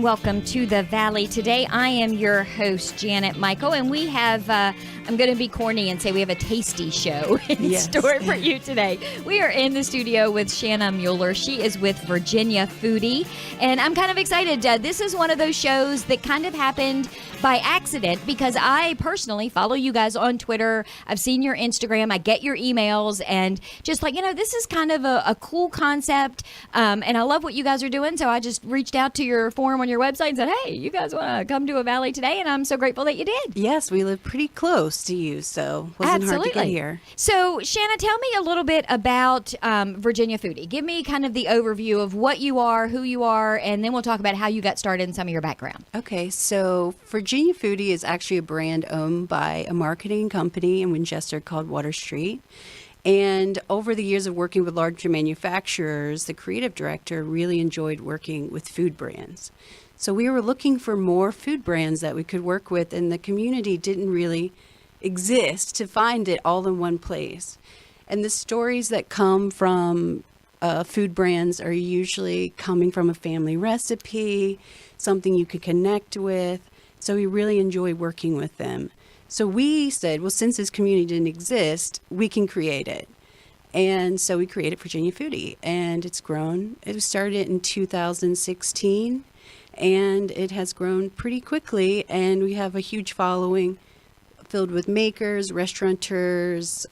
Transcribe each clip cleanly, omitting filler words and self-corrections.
and welcome to the Valley. Today, I am your host, Janet Michael, and we have, I'm going to be corny and say we have a tasty show in store for you today. We are in the studio with Shanna Mueller. She is with VA Foodie, and I'm kind of excited. This is one of those shows that kind of happened by accident because I personally follow you guys on Twitter. I've seen your Instagram. I get your emails, and just like, this is kind of a cool concept, and I love what you guys are doing, so I just reached out to your forum on your website and said, hey, you guys want to come to a Valley today? And I'm so grateful that you did. Yes, we live pretty close to you, so it wasn't hard to get here. So, Shanna, tell me a little bit about VA Foodie. Give me kind of the overview of what you are, who you are, and then we'll talk about how you got started and some of your background. Okay, so VA Foodie is actually a brand owned by a marketing company in Winchester called Water Street. And over the years of working with larger manufacturers, the creative director really enjoyed working with food brands. So we were looking for more food brands that we could work with, and the community didn't really exist to find it all in one place. And the stories that come from food brands are usually coming from a family recipe, something you could connect with. So we really enjoy working with them. So we said, well, since this community didn't exist, we can create it. And so we created VA Foodie, and it's grown. It started in 2016, and it has grown pretty quickly, and we have a huge following filled with makers, restaurateurs,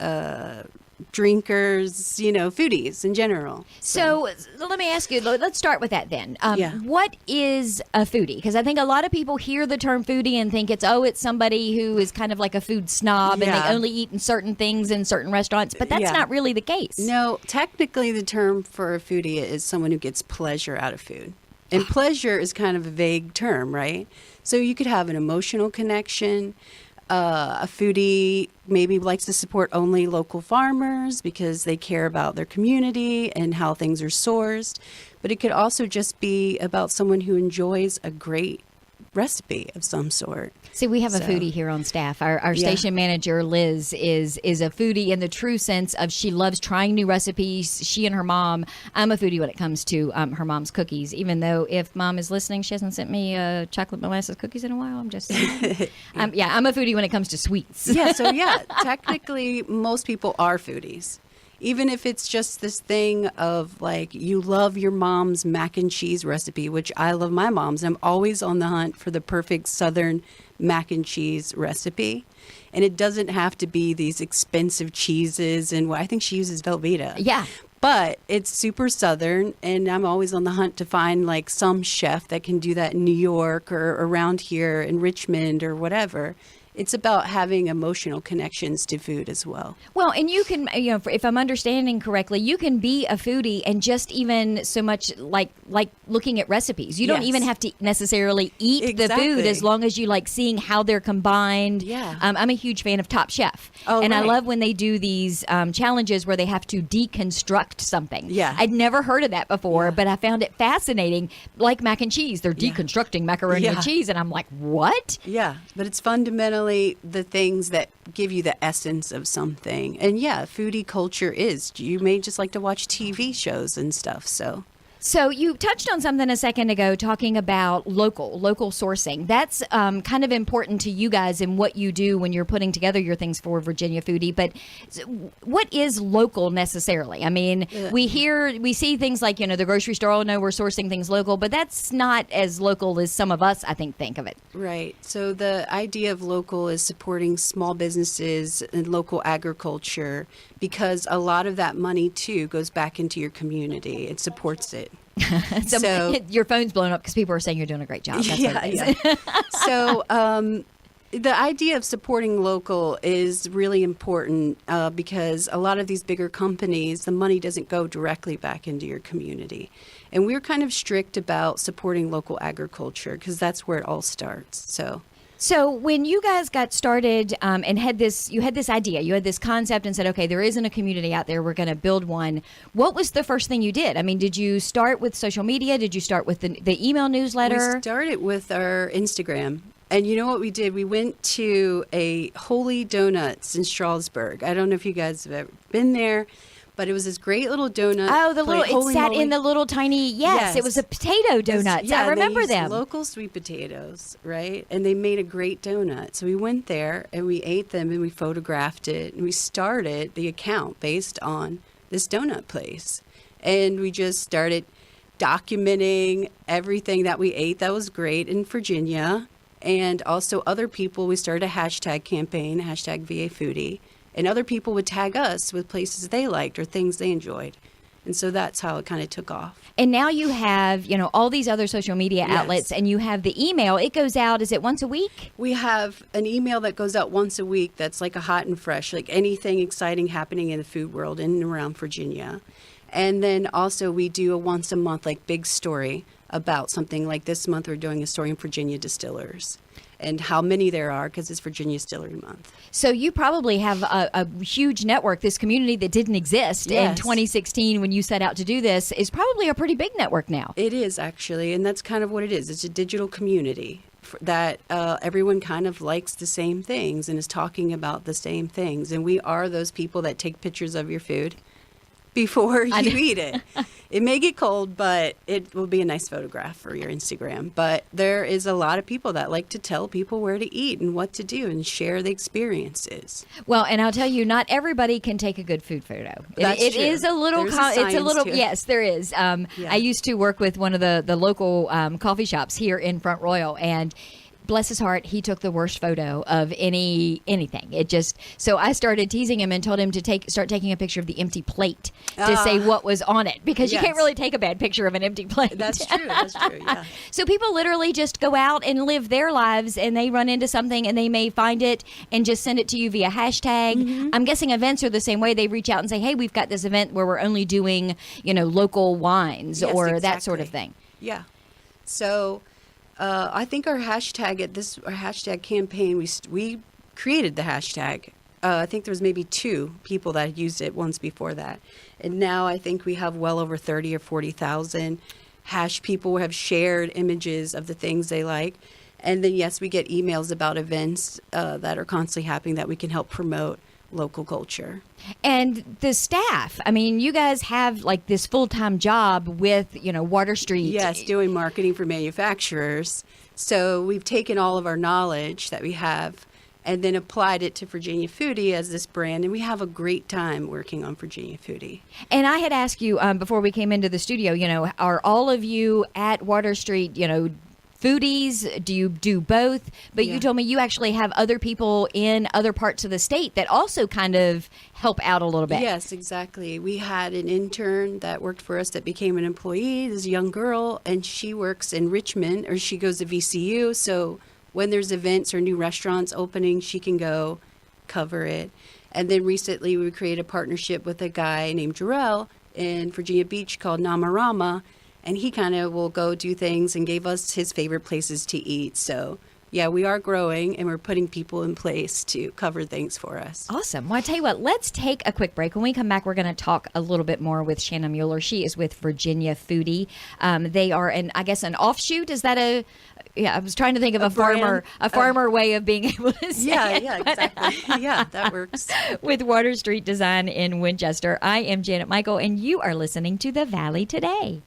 drinkers, foodies in general. So let me ask you, let's start with that then. What is a foodie? Because I think a lot of people hear the term foodie and think it's somebody who is kind of like a food snob and they only eat in certain things in certain restaurants, but that's not really the case. No, technically the term for a foodie is someone who gets pleasure out of food. And pleasure is kind of a vague term, right? So you could have an emotional connection. A foodie maybe likes to support only local farmers because they care about their community and how things are sourced. But it could also just be about someone who enjoys a great recipe of some sort. See, we have a foodie here on staff. Our station manager, Liz, is a foodie in the true sense of she loves trying new recipes. She and her mom, I'm a foodie when it comes to her mom's cookies, even though if mom is listening, she hasn't sent me chocolate molasses cookies in a while. I'm just saying. I'm a foodie when it comes to sweets. Technically, most people are foodies. Even if it's just this thing of like you love your mom's mac and cheese recipe, which I love my mom's. I'm always on the hunt for the perfect Southern mac and cheese recipe. And it doesn't have to be these expensive cheeses. And I think she uses Velveeta. Yeah. But it's super Southern, and I'm always on the hunt to find like some chef that can do that in New York or around here in Richmond or whatever. It's about having emotional connections to food as well. Well, and you can, if I'm understanding correctly, you can be a foodie and just even so much like looking at recipes. You don't even have to necessarily eat the food as long as you like seeing how they're combined. Yeah. I'm a huge fan of Top Chef. And I love when they do these challenges where they have to deconstruct something. Yeah. I'd never heard of that before, but I found it fascinating. Like mac and cheese, they're deconstructing macaroni and cheese, and I'm like, what? Yeah, but it's fundamentally the things that give you the essence of something. And foodie culture is. You may just like to watch TV shows and stuff, So you touched on something a second ago talking about local sourcing. That's kind of important to you guys in what you do when you're putting together your things for VA Foodie. But what is local necessarily? I mean, we see things like, the grocery store, we're sourcing things local, but that's not as local as some of us, I think of it. Right. So the idea of local is supporting small businesses and local agriculture because a lot of that money, too, goes back into your community. It supports it. So your phone's blown up because people are saying you're doing a great job. That's what it is. So the idea of supporting local is really important because a lot of these bigger companies, the money doesn't go directly back into your community. And we're kind of strict about supporting local agriculture because that's where it all starts. So when you guys got started and you had this idea, you had this concept and said, okay, there isn't a community out there, we're going to build one. What was the first thing you did? I mean, did you start with social media? Did you start with the email newsletter? We started with our Instagram. And you know what we did? We went to a Holy Donuts in Strasbourg. I don't know if you guys have ever been there, But it was this great little donut. Oh, the little, plate. it Holy sat moly. in the little tiny, yes, it was a potato donuts. Yeah, I remember they used them. local sweet potatoes, right? And they made a great donut. So we went there and we ate them and we photographed it. And we started the account based on this donut place. And we just started documenting everything that we ate that was great in Virginia. And also other people, we started a hashtag campaign, hashtag VA Foodie. And other people would tag us with places they liked or things they enjoyed. And so that's how it kind of took off. And now you have, all these other social media Yes. outlets, and you have the email. It goes out, is it once a week? We have an email that goes out once a week that's like a hot and fresh, like anything exciting happening in the food world in and around Virginia. And then also we do a once a month, like big story about something. Like this month we're doing a story in Virginia distillers and how many there are because it's Virginia Distillery Month. So you probably have a huge network. This community that didn't exist in Yes. 2016 when you set out to do this is probably a pretty big network now. It is actually, and that's kind of what it is. It's a digital community that everyone kind of likes the same things and is talking about the same things. And we are those people that take pictures of your food before you eat it. It may get cold, but it will be a nice photograph for your Instagram. But there is a lot of people that like to tell people where to eat and what to do and share the experiences. Well, and I'll tell you, not everybody can take a good food photo. That's It true. is a little, There's it's a science little, to it. yes, there is. I used to work with one of the local coffee shops here in Front Royal, and bless his heart, he took the worst photo of anything. It just, so I started teasing him and told him to start taking a picture of the empty plate to say what was on it, because you can't Yes. really take a bad picture of an empty plate. That's true. That's true. Yeah. So people literally just go out and live their lives, and they run into something and they may find it and just send it to you via hashtag. Mm-hmm. I'm guessing events are the same way. They reach out and say, hey, we've got this event where we're only doing, local wines Yes, or that sort of exactly. thing. Yeah. So I think our hashtag campaign, we created the hashtag. I think there was maybe 2 people that had used it once before that. And now I think we have well over 30 or 40,000 hash people who have shared images of the things they like. And then, yes, we get emails about events that are constantly happening that we can help promote local culture. And the staff, I mean, you guys have like this full-time job with, Water Street. Yes, doing marketing for manufacturers. So we've taken all of our knowledge that we have and then applied it to Virginia Foodie as this brand. And we have a great time working on Virginia Foodie. And I had asked you before we came into the studio, are all of you at Water Street, foodies? Do you do both? But Yeah. you told me you actually have other people in other parts of the state that also kind of help out a little bit. Yes, exactly. We had an intern that worked for us that became an employee, this young girl, and she works in Richmond, or she goes to VCU. So when there's events or new restaurants opening, she can go cover it. And then recently we created a partnership with a guy named Jarrell in Virginia Beach called Namarama. And he kind of will go do things and gave us his favorite places to eat. So, yeah, we are growing and we're putting people in place to cover things for us. Awesome. Well, I tell you what, let's take a quick break. When we come back, we're going to talk a little bit more with Shanna Mueller. She is with Virginia Foodie. They are, an offshoot. Is that I was trying to think of a farmer way of being able to say it. Yeah, exactly. Yeah, that works. With Water Street Design in Winchester. I am Janet Michael, and you are listening to The Valley Today.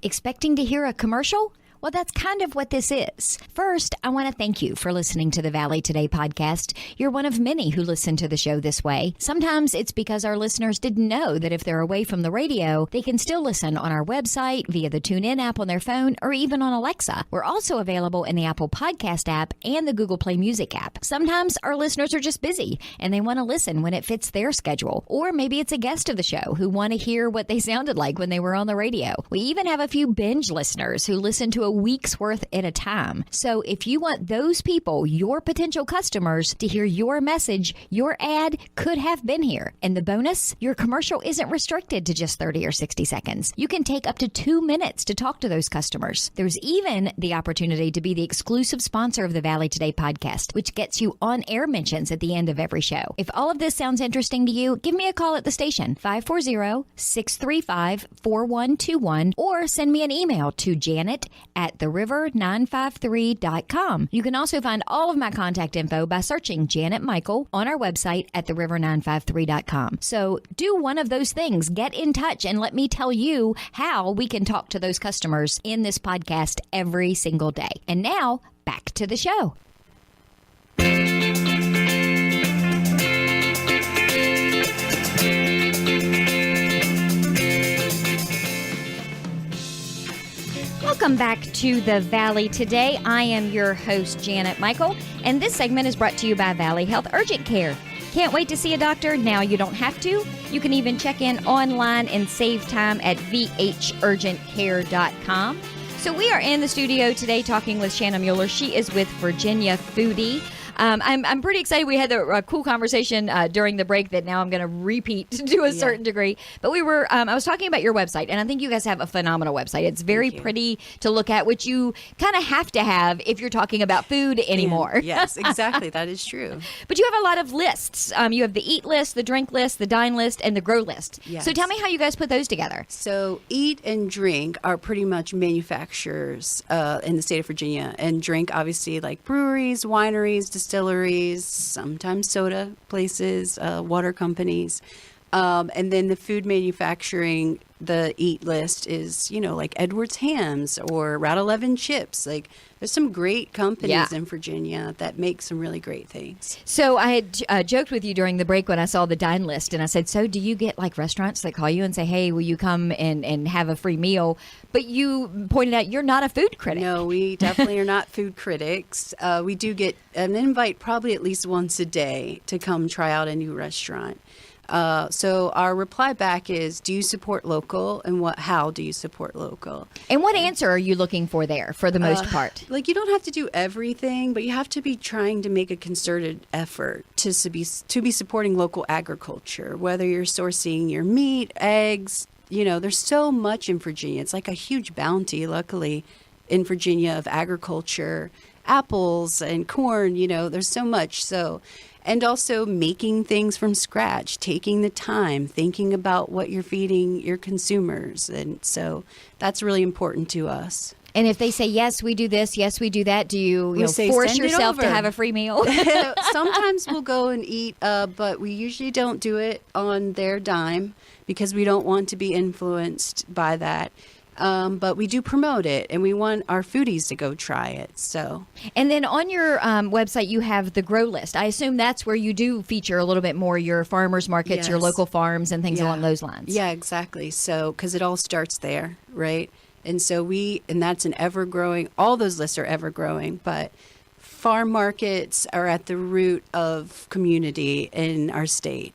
Expecting to hear a commercial? Well, that's kind of what this is. First, I want to thank you for listening to the Valley Today podcast. You're one of many who listen to the show this way. Sometimes it's because our listeners didn't know that if they're away from the radio, they can still listen on our website, via the TuneIn app on their phone, or even on Alexa. We're also available in the Apple Podcast app and the Google Play Music app. Sometimes our listeners are just busy and they want to listen when it fits their schedule. Or maybe it's a guest of the show who want to hear what they sounded like when they were on the radio. We even have a few binge listeners who listen to a week's worth at a time. So if you want those people, your potential customers, to hear your message, your ad could have been here. And the bonus, your commercial isn't restricted to just 30 or 60 seconds. You can take up to 2 minutes to talk to those customers. There's even the opportunity to be the exclusive sponsor of the Valley Today podcast, which gets you on-air mentions at the end of every show. If all of this sounds interesting to you, give me a call at the station, 540-635-4121, or send me an email to Janet at at theriver953.com. You can also find all of my contact info by searching Janet Michael on our website at theriver953.com. So do one of those things. Get in touch and let me tell you how we can talk to those customers in this podcast every single day. And now, back to the show. Welcome back to the Valley. Today, I am your host, Janet Michael, and this segment is brought to you by Valley Health Urgent Care. Can't wait to see a doctor? Now you don't have to. You can even check in online and save time at vhurgentcare.com. So we are in the studio today talking with Shanna Mueller. She is with VA Foodie. I'm pretty excited. We had a cool conversation during the break that now I'm going to repeat to a certain degree. But we were, I was talking about your website, and I think you guys have a phenomenal website. It's very pretty to look at, which you kind of have to have if you're talking about food anymore. Yes, exactly. That is true. But you have a lot of lists. You have the eat list, the drink list, the dine list, and the grow list. Yes. So tell me how you guys put those together. So eat and drink are pretty much manufacturers in the state of Virginia. And drink, obviously, like breweries, wineries, distilleries, sometimes soda places, water companies. And then the food manufacturing, the eat list is, like Edwards Hams or Route 11 Chips. Like, there's some great companies in Virginia that make some really great things. So I had joked with you during the break when I saw the dine list, and I said, so do you get like restaurants that call you and say, hey, will you come and have a free meal? But you pointed out you're not a food critic. No, we definitely are not food critics. We do get an invite probably at least once a day to come try out a new restaurant. So our reply back is, do you support local, and how do you support local? And what answer are you looking for there for the most part? Like, you don't have to do everything, but you have to be trying to make a concerted effort to be supporting local agriculture, whether you're sourcing your meat, eggs. There's so much in Virginia. It's like a huge bounty, luckily, in Virginia of agriculture, apples and corn. There's so much. And also making things from scratch, taking the time, thinking about what you're feeding your consumers. And so that's really important to us. And if they say, yes, we do this, yes, we do that, do you say, force yourself to have a free meal? Sometimes we'll go and eat, but we usually don't do it on their dime because we don't want to be influenced by that. But we do promote it, and we want our foodies to go try it. So, and then on your website, you have the grow list. I assume that's where you do feature a little bit more your farmers markets, your local farms, and things along those lines. Yeah, exactly. So, because it all starts there, right? And so and that's an ever growing. All those lists are ever growing, but farm markets are at the root of community in our state.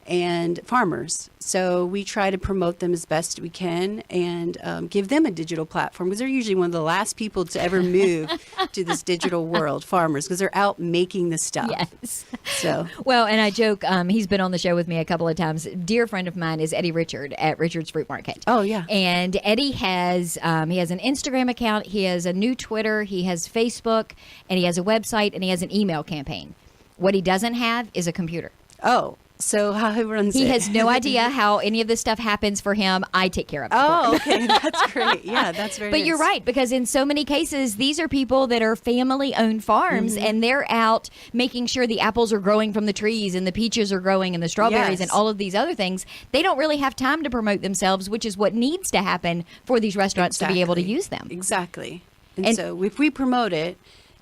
And farmers. So we try to promote them as best we can and give them a digital platform, because they're usually one of the last people to ever move to this digital world, farmers, because they're out making the stuff. Yes. So well, and I joke, he's been on the show with me a couple of times. A dear friend of mine is Eddie Richard at Richard's Fruit Market. Oh, yeah. And Eddie has he has an Instagram account, he has a new Twitter, he has Facebook, and he has a website, and he has an email campaign. What he doesn't have is a computer. Oh. So how he runs it? He has no idea how any of this stuff happens for him. I take care of it. Oh, okay. That's great. Yeah, that's very But nice. you're right, because in so many cases, these are people that are family-owned farms, and they're out making sure the apples are growing from the trees and the peaches are growing and the strawberries and all of these other things. They don't really have time to promote themselves, which is what needs to happen for these restaurants to be able to use them. Exactly. And so if we promote it,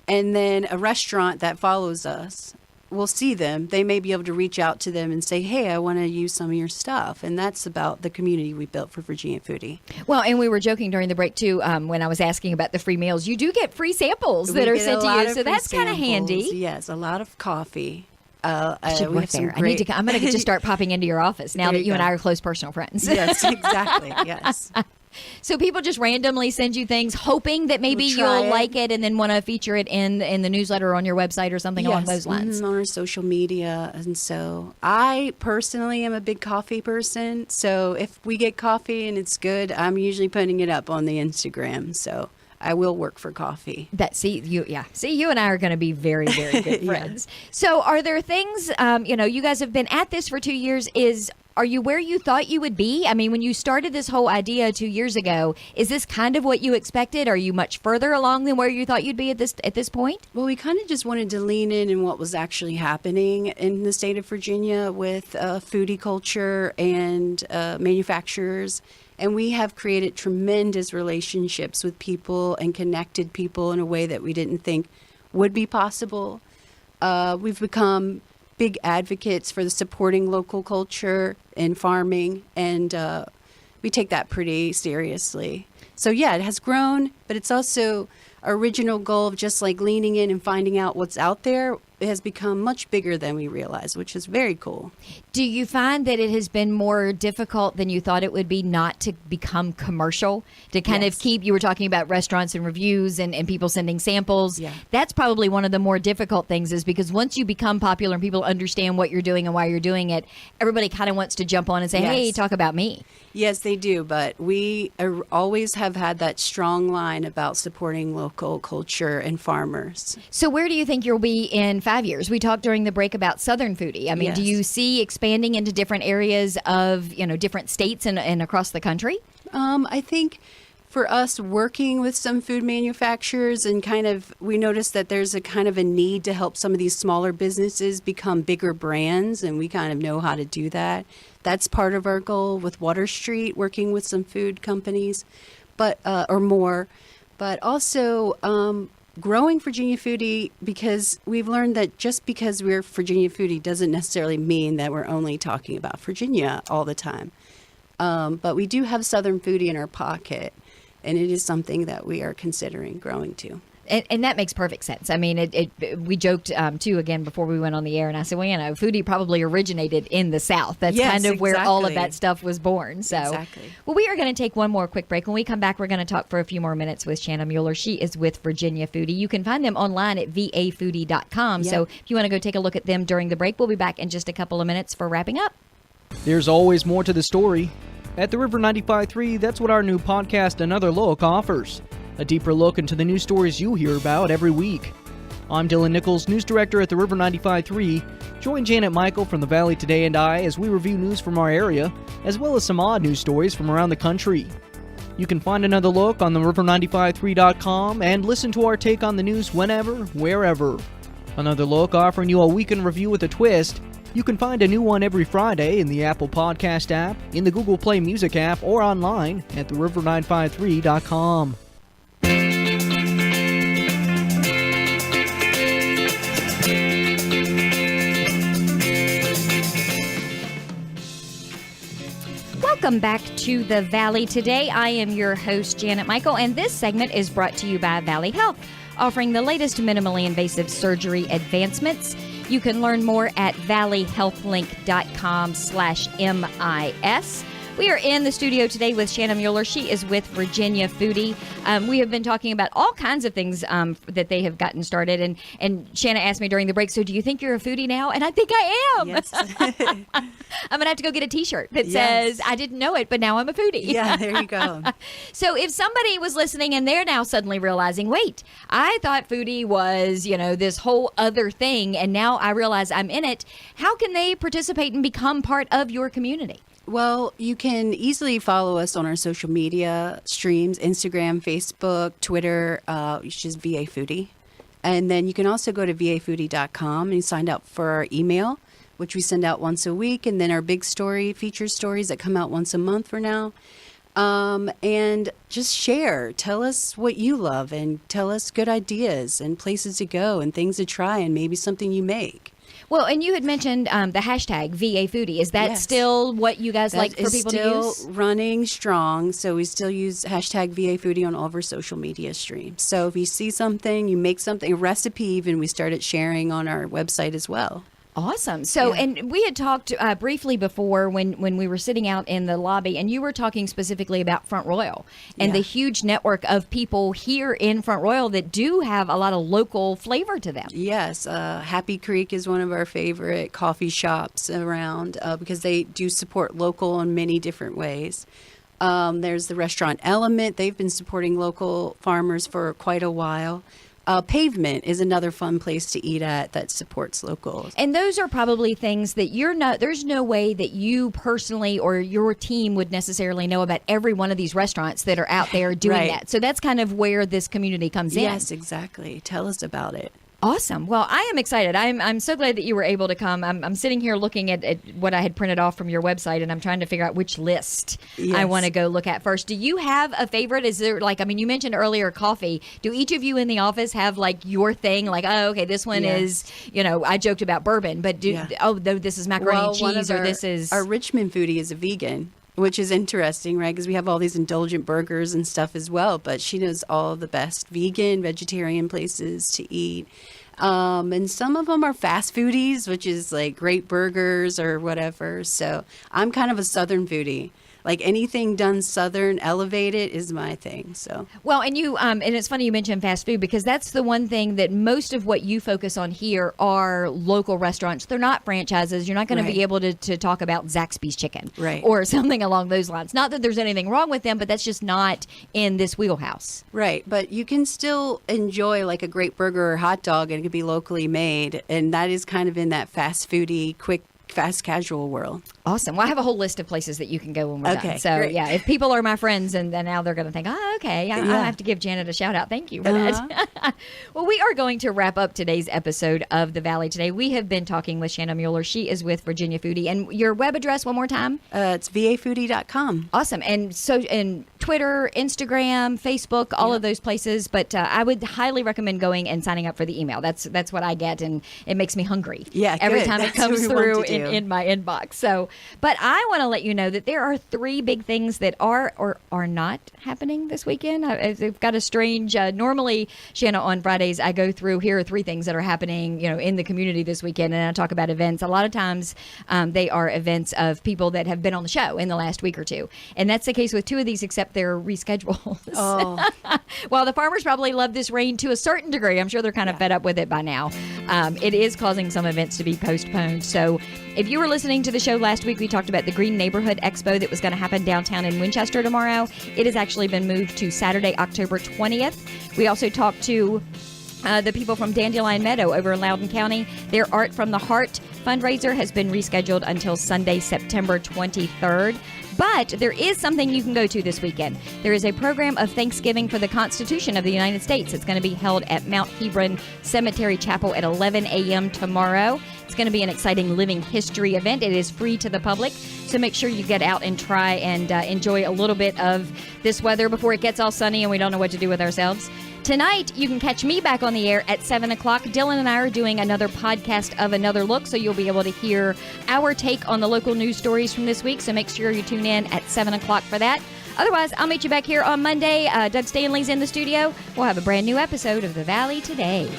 and then a restaurant that follows us will see them, they may be able to reach out to them and say, hey, I want to use some of your stuff. And that's about the community we built for VA Foodie. Well, and we were joking during the break, too, when I was asking about the free meals. You do get free samples that are sent to you, so that's kind of handy. Yes, a lot of coffee. I should work there. I'm going to just start popping into your office now that you and I are close personal friends. Yes, exactly. Yes. So people just randomly send you things, hoping that maybe you'll like it and then want to feature it in the newsletter or on your website or something along those lines. On our social media. And so I personally am a big coffee person. So if we get coffee and it's good, I'm usually putting it up on the Instagram. So I will work for coffee. See, you and I are going to be very, very good friends. So are there things, you guys have been at this for 2 years. Are you where you thought you would be? I mean, when you started this whole idea 2 years ago, is this kind of what you expected? Are you much further along than where you thought you'd be at this point? Well, we kind of just wanted to lean in what was actually happening in the state of Virginia with foodie culture and manufacturers. And we have created tremendous relationships with people and connected people in a way that we didn't think would be possible. We've become big advocates for the supporting local culture and farming, and we take that pretty seriously. So yeah, it has grown, but it's also our original goal of just like leaning in and finding out what's out there. It has become much bigger than we realized, which is very cool. Do you find that it has been more difficult than you thought it would be not to become commercial, to kind of keep, you were talking about restaurants and reviews and people sending samples. Yeah. That's probably one of the more difficult things, is because once you become popular and people understand what you're doing and why you're doing it, everybody kind of wants to jump on and say, hey, talk about me. Yes, they do. But we always have had that strong line about supporting local culture and farmers. So where do you think you'll be in 5 years? We talked during the break about Southern Foodie. I mean, do you see expanding into different areas of, different states and across the country? I think for us working with some food manufacturers and we noticed that there's a kind of a need to help some of these smaller businesses become bigger brands, and we kind of know how to do that. That's part of our goal with Water Street, working with some food companies, or more. But also growing Virginia Foodie, because we've learned that just because we're Virginia Foodie doesn't necessarily mean that we're only talking about Virginia all the time. But we do have Southern Foodie in our pocket, and it is something that we are considering growing to. And that makes perfect sense. I mean, we joked, too, again, before we went on the air, and I said, well, foodie probably originated in the South. That's kind of where all of that stuff was born. So, well, we are going to take one more quick break. When we come back, we're going to talk for a few more minutes with Shanna Mueller. She is with Virginia Foodie. You can find them online at vafoodie.com. So if you want to go take a look at them during the break, we'll be back in just a couple of minutes for wrapping up. There's always more to the story. At the River 95.3, that's what our new podcast, Another Look, offers. A deeper look into the news stories you hear about every week. I'm Dylan Nichols, news director at the River 95.3. Join Janet Michael from the Valley Today and I as we review news from our area, as well as some odd news stories from around the country. You can find Another Look on the river953.com and listen to our take on the news whenever, wherever. Another Look offering you a weekend review with a twist. You can find a new one every Friday in the Apple Podcast app, in the Google Play Music app, or online at theriver953.com. Welcome back to the Valley Today. I am your host, Janet Michael, and this segment is brought to you by Valley Health, offering the latest minimally invasive surgery advancements. You can learn more at valleyhealthlink.com/MIS. We are in the studio today with Shanna Mueller. She is with Virginia Foodie. We have been talking about all kinds of things that they have gotten started. And Shanna asked me during the break, so do you think you're a foodie now? And I think I am. Yes. I'm going to have to go get a T-shirt that says, I didn't know it, but now I'm a foodie. Yeah, there you go. So if somebody was listening and they're now suddenly realizing, wait, I thought foodie was, this whole other thing, and now I realize I'm in it, how can they participate and become part of your community? Well, you can easily follow us on our social media streams, Instagram, Facebook, Twitter, which is VA Foodie. And then you can also go to vafoodie.com and sign up for our email, which we send out once a week, and then our big feature stories that come out once a month for now. And just share. Tell us what you love and tell us good ideas and places to go and things to try and maybe something you make. Well, and you had mentioned the hashtag VA Foodie. Is that still what you guys like for people to use? Still running strong, so we still use hashtag VA Foodie on all of our social media streams. So if you see something, you make something, a recipe even, we started sharing on our website as well. Awesome. So, and we had talked briefly before when we were sitting out in the lobby, and you were talking specifically about Front Royal and the huge network of people here in Front Royal that do have a lot of local flavor to them. Yes. Happy Creek is one of our favorite coffee shops around because they do support local in many different ways. There's the restaurant Element. They've been supporting local farmers for quite a while. Pavement is another fun place to eat at that supports locals. And those are probably things that there's no way that you personally or your team would necessarily know about every one of these restaurants that are out there doing Right. that. So that's kind of where this community comes in. Yes, exactly. Tell us about it. Awesome. Well, I am excited. I'm so glad that you were able to come. I'm sitting here looking at what I had printed off from your website, and I'm trying to figure out which list I Yes. want to go look at first. Do you have a favorite? Is there you mentioned earlier coffee. Do each of you in the office have your thing? Oh, okay, this one Yes. is, I joked about bourbon, but this is macaroni and cheese, or this is... Our Richmond foodie is a vegan, which is interesting, right? Because we have all these indulgent burgers and stuff as well, but she knows all the best vegan, vegetarian places to eat. And some of them are fast foodies, which is like great burgers or whatever. So I'm kind of a Southern foodie. Like anything done Southern, elevated is my thing. So Well, and you and it's funny you mentioned fast food, because that's the one thing that most of what you focus on here are local restaurants. They're not franchises. You're not going to be Right. able to talk about Zaxby's Chicken, Right. or something along those lines. Not that there's anything wrong with them, but that's just not in this wheelhouse. right, but you can still enjoy like a great burger or hot dog, and it can be locally made, and that is kind of in that fast foodie, quick, fast casual world. Awesome. Well, I have a whole list of places that you can go when we're Okay, done. So, great. yeah, if people are my friends and then now they're going to think, okay, I'll Yeah. have to give Janet a shout out. Thank you for that. Well, we are going to wrap up today's episode of The Valley today. We have been talking with Shanna Mueller. She is with Virginia Foodie. And your web address one more time? It's vafoodie.com. Awesome. And Twitter, Instagram, Facebook, all of those places. But I would highly recommend going and signing up for the email. That's what I get, and it makes me hungry. Yeah, every good. time it That's what comes we want through to do. in my inbox. So, but I want to let you know that there are 3 big things that are or are not happening this weekend. I've got a strange. Normally, Shanna, on Fridays, I go through, here are 3 things that are happening, in the community this weekend, and I talk about events. A lot of times, they are events of people that have been on the show in the last week or two, and that's the case with 2 of these, except they're rescheduled. Oh, Well, the farmers probably love this rain to a certain degree. I'm sure they're kind of fed up with it by now. It is causing some events to be postponed. So if you were listening to the show last week, we talked about the Green Neighborhood Expo that was going to happen downtown in Winchester tomorrow. It has actually been moved to Saturday, October 20th. We also talked to the people from Dandelion Meadow over in Loudoun County. Their Art from the Heart fundraiser has been rescheduled until Sunday, September 23rd. But there is something you can go to this weekend. There is a program of Thanksgiving for the Constitution of the United States. It's going to be held at Mount Hebron Cemetery Chapel at 11 a.m. tomorrow. It's going to be an exciting living history event. It is free to the public, so make sure you get out and try and enjoy a little bit of this weather before it gets all sunny and we don't know what to do with ourselves. Tonight, you can catch me back on the air at 7 o'clock. Dylan and I are doing another podcast of Another Look, so you'll be able to hear our take on the local news stories from this week. So make sure you tune in at 7 o'clock for that. Otherwise, I'll meet you back here on Monday. Doug Stanley's in the studio. We'll have a brand new episode of The Valley Today.